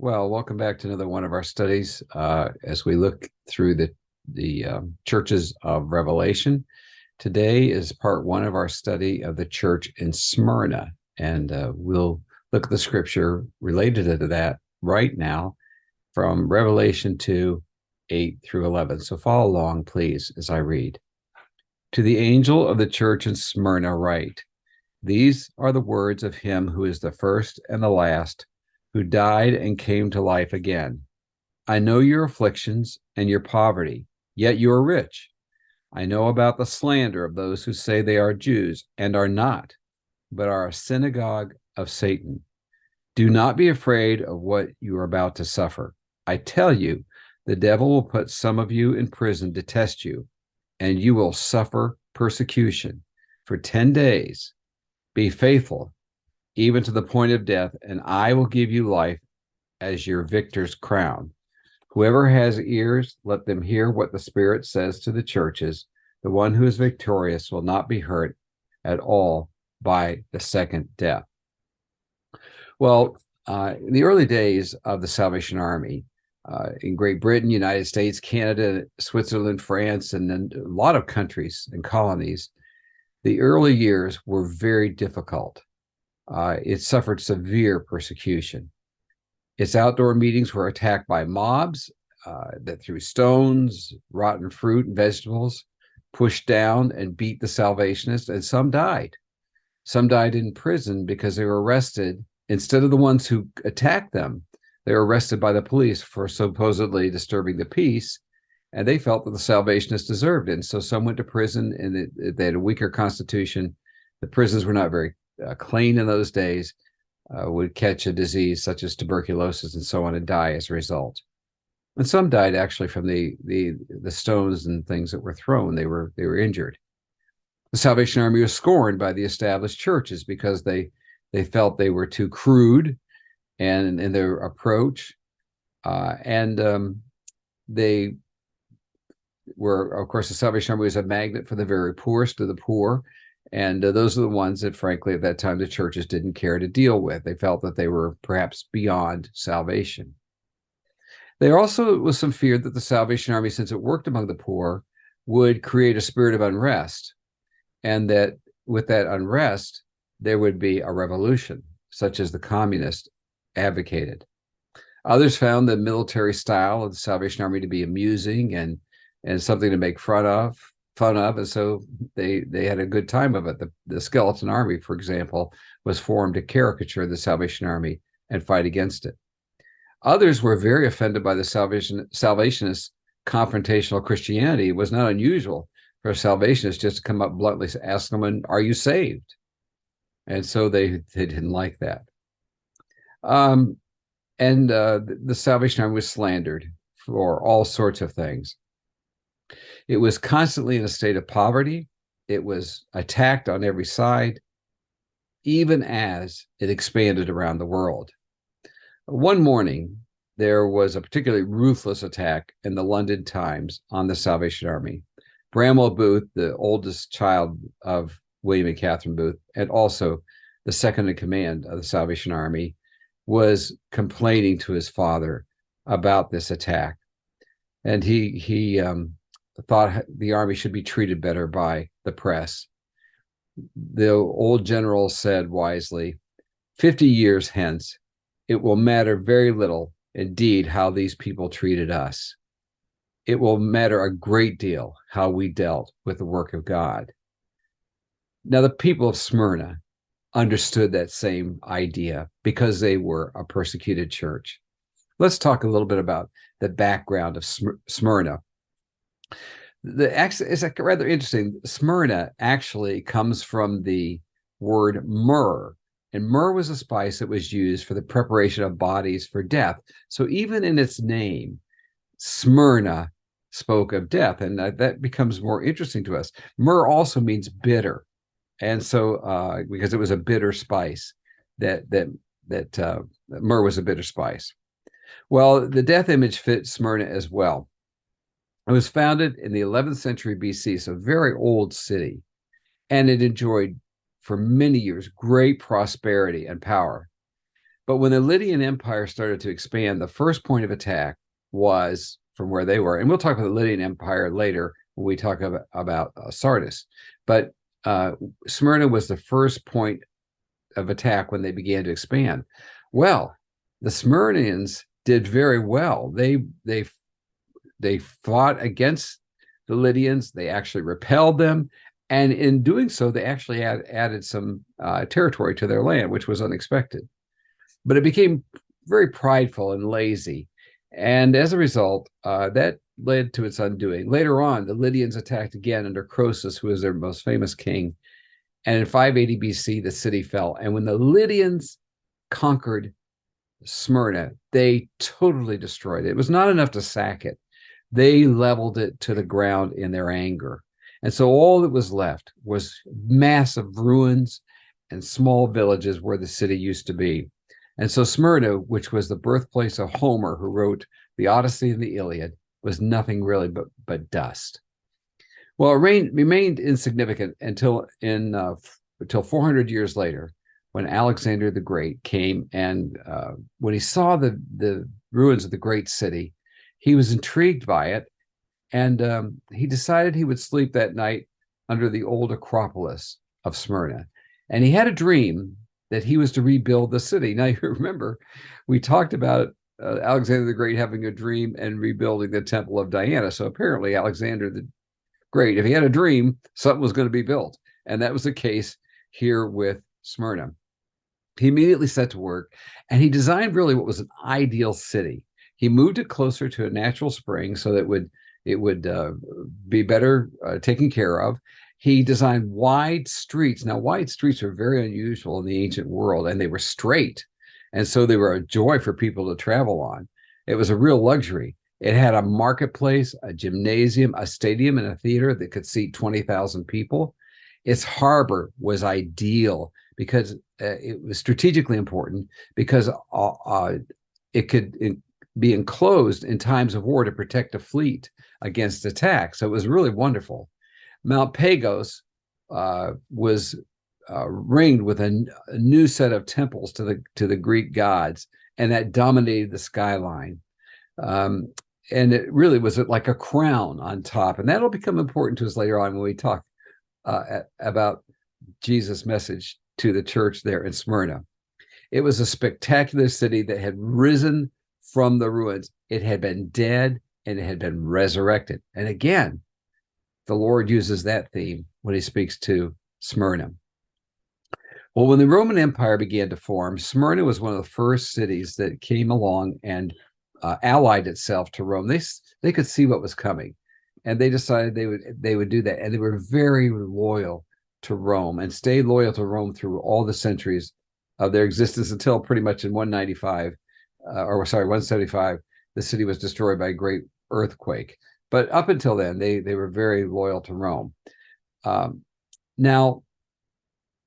Well, welcome back to another one of our studies as we look through the churches of Revelation. Today is part one of our study of the church in Smyrna, and we'll look at the scripture related to that right now from Revelation 2, 8 through 11. So follow along, please, as I read. To the angel of the church in Smyrna write, these are the words of him who is the first and the last, who died and came to life again. I know your afflictions and your poverty, yet you are rich. I know about the slander of those who say they are Jews and are not, but are a synagogue of Satan. Do not be afraid of what you are about to suffer. I tell you, the devil will put some of you in prison to test you, and you will suffer persecution for 10 days. Be faithful, even to the point of death, and I will give you life as your victor's crown. Whoever has ears, let them hear what the Spirit says to the churches. The one who is victorious will not be hurt at all by the second death. Well, in the early days of the Salvation Army, in Great Britain, United States, Canada, Switzerland, France, and then a lot of countries and colonies, the early years were very difficult. It suffered severe persecution. Its outdoor meetings were attacked by mobs that threw stones, rotten fruit, and vegetables, pushed down and beat the Salvationists, and some died. Some died in prison because they were arrested. Instead of the ones who attacked them, they were arrested by the police for supposedly disturbing the peace, and they felt that the Salvationists deserved it. And so some went to prison, and they had a weaker constitution. The prisons were not very clean in those days, would catch a disease such as tuberculosis and so on and die as a result. And some died actually from the stones and things that were thrown. They were injured. The Salvation Army was scorned by the established churches because they felt they were too crude and in their approach, they were, of course, the Salvation Army was a magnet for the very poorest of the poor. And those are the ones that, frankly, at that time, the churches didn't care to deal with. They felt that they were perhaps beyond salvation. There also was some fear that the Salvation Army, since it worked among the poor, would create a spirit of unrest, and that with that unrest, there would be a revolution, such as the communists advocated. Others found the military style of the Salvation Army to be amusing and something to make fun of, and so they had a good time of it. The Skeleton Army, for example, was formed to caricature the Salvation Army and fight against it. Others were very offended by the Salvationists' confrontational Christianity. It was not unusual for a Salvationist just to come up bluntly, ask someone, "Are you saved?" And so they didn't like that. The Salvation Army was slandered for all sorts of things. It was constantly in a state of poverty. It was attacked on every side, even as it expanded around the world. One morning, there was a particularly ruthless attack in the London Times on the Salvation Army. Bramwell Booth, the oldest child of William and Catherine Booth, and also the second in command of the Salvation Army, was complaining to his father about this attack. And he thought the army should be treated better by the press. The old general said wisely, 50 years hence, it will matter very little indeed how these people treated us. It will matter a great deal how we dealt with the work of God. Now, the people of Smyrna understood that same idea because they were a persecuted church. Let's talk a little bit about the background of Smyrna. It's rather interesting. Smyrna actually comes from the word myrrh, and myrrh was a spice that was used for the preparation of bodies for death. So even in its name, Smyrna spoke of death, and that becomes more interesting to us. Myrrh also means bitter, and so because it was a bitter spice, that myrrh was a bitter spice. Well, the death image fits Smyrna as well. It was founded in the 11th century BC, so a very old city, and it enjoyed for many years great prosperity and power. But when the Lydian Empire started to expand, the first point of attack was from where they were. And we'll talk about the Lydian Empire later when we talk about Sardis. But Smyrna was the first point of attack when they began to expand. Well, the Smyrnians did very well. They fought against the Lydians. They actually repelled them. And in doing so, they actually added some territory to their land, which was unexpected. But it became very prideful and lazy. And as a result, that led to its undoing. Later on, the Lydians attacked again under Croesus, who was their most famous king. And in 580 BC, the city fell. And when the Lydians conquered Smyrna, they totally destroyed it. It was not enough to sack it. They leveled it to the ground in their anger. And so all that was left was massive ruins and small villages where the city used to be. And so Smyrna, which was the birthplace of Homer, who wrote the Odyssey and the Iliad, was nothing really but dust. Well, it remained insignificant until 400 years later, when Alexander the Great came, and when he saw the ruins of the great city, he was intrigued by it, and he decided he would sleep that night under the old Acropolis of Smyrna. And he had a dream that he was to rebuild the city. Now, you remember, we talked about Alexander the Great having a dream and rebuilding the Temple of Diana. So apparently Alexander the Great, if he had a dream, something was going to be built. And that was the case here with Smyrna. He immediately set to work, and he designed really what was an ideal city. He moved it closer to a natural spring so that it would be better taken care of. He designed wide streets. Now, wide streets are very unusual in the ancient world, and they were straight. And so they were a joy for people to travel on. It was a real luxury. It had a marketplace, a gymnasium, a stadium, and a theater that could seat 20,000 people. Its harbor was ideal because it was strategically important, because it could be enclosed in times of war to protect a fleet against attack. So it was really wonderful. Mount Pagos was ringed with a new set of temples to the Greek gods, and that dominated the skyline. And it really was like a crown on top, and that'll become important to us later on when we talk about Jesus' message to the church there in Smyrna. It was a spectacular city that had risen from the ruins. It had been dead, and it had been resurrected. And again, the Lord uses that theme when he speaks to Smyrna. Well, when the Roman Empire began to form, Smyrna was one of the first cities that came along and allied itself to Rome. They could see what was coming, and they decided they would do that. And they were very loyal to Rome and stayed loyal to Rome through all the centuries of their existence until pretty much in 175, the city was destroyed by a great earthquake. But up until then, they were very loyal to Rome. Now,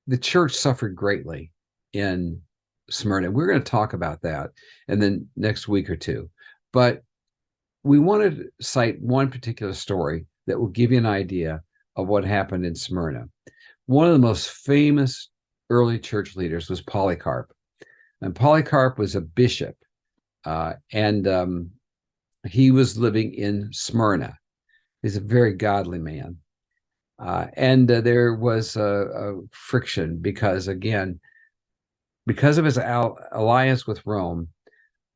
the church suffered greatly in Smyrna. We're going to talk about that in the next week or two. But we want to cite one particular story that will give you an idea of what happened in Smyrna. One of the most famous early church leaders was Polycarp. And Polycarp was a bishop, and he was living in Smyrna. He's a very godly man. And there was a friction because of his alliance with Rome.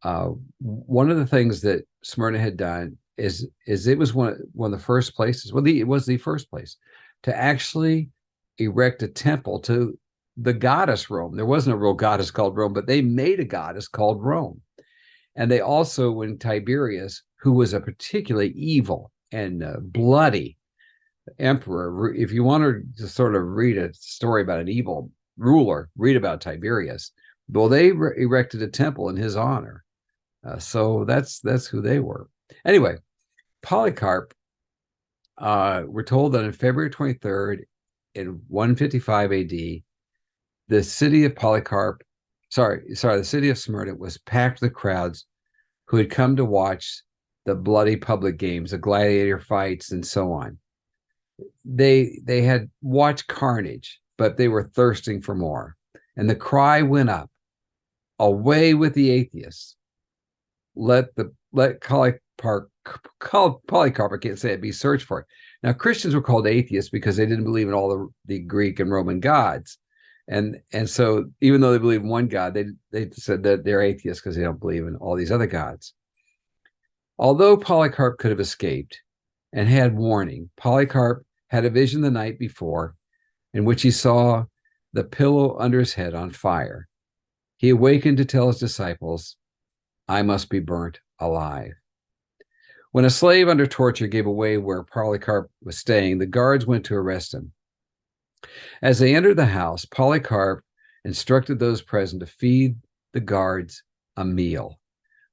One of the things that Smyrna had done is it was one of the first places. Well, it was the first place to actually erect a temple to the goddess Rome. There wasn't a real goddess called Rome, but they made a goddess called Rome. And they also, when Tiberius, who was a particularly evil and bloody emperor, if you want to sort of read a story about an evil ruler, read about Tiberius. Well, they erected a temple in his honor. So that's who they were. Anyway, Polycarp, we're told that on February 23rd in 155 AD, the city of the city of Smyrna was packed with crowds who had come to watch the bloody public games, the gladiator fights, and so on. They had watched carnage, but they were thirsting for more. And the cry went up, Away with the atheists. Let Polycarp, I can't say it, be searched for. Now, Christians were called atheists because they didn't believe in all the Greek and Roman gods. And so even though they believe in one God, they said that they're atheists because they don't believe in all these other gods. Although Polycarp could have escaped and had warning, Polycarp had a vision the night before in which he saw the pillow under his head on fire. He awakened to tell his disciples, I must be burnt alive. When a slave under torture gave away where Polycarp was staying, the guards went to arrest him. As they entered the house, Polycarp instructed those present to feed the guards a meal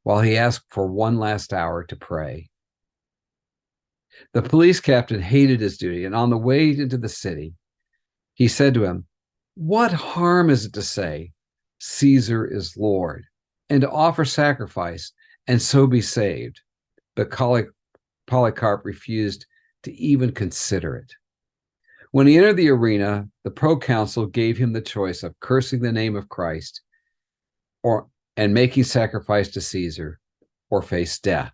while he asked for one last hour to pray. The police captain hated his duty, and on the way into the city, he said to him, what harm is it to say, Caesar is Lord, and to offer sacrifice and so be saved? But Polycarp refused to even consider it. When he entered the arena, the proconsul gave him the choice of cursing the name of Christ and making sacrifice to Caesar or face death.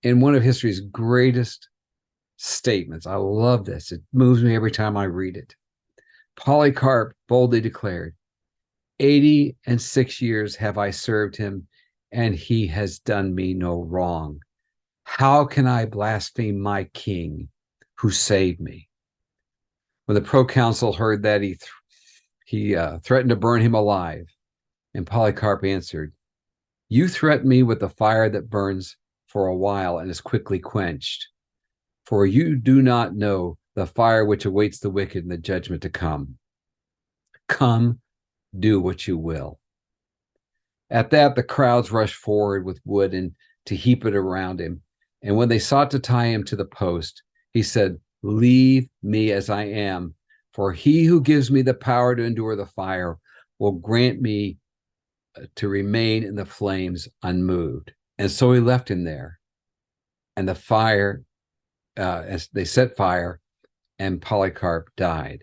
In one of history's greatest statements, I love this. It moves me every time I read it. Polycarp boldly declared, 86 years have I served him, and he has done me no wrong. How can I blaspheme my king who saved me? When the proconsul heard that, he threatened to burn him alive. And Polycarp answered, you threaten me with the fire that burns for a while and is quickly quenched. For you do not know the fire which awaits the wicked in the judgment to come. Come, do what you will. At that, the crowds rushed forward with wood and to heap it around him. And when they sought to tie him to the post, he said, leave me as I am, for he who gives me the power to endure the fire will grant me to remain in the flames unmoved. And so he left him there. And the fire, as they set fire, and Polycarp died.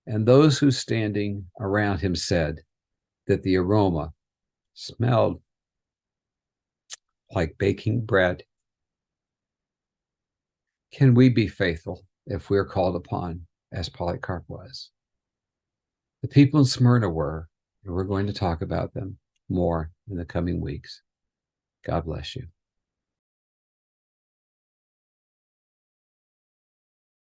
And those who standing around him said that the aroma smelled like baking bread. Can we be faithful if we're called upon as Polycarp was? The people in Smyrna were, and we're going to talk about them more in the coming weeks. God bless you.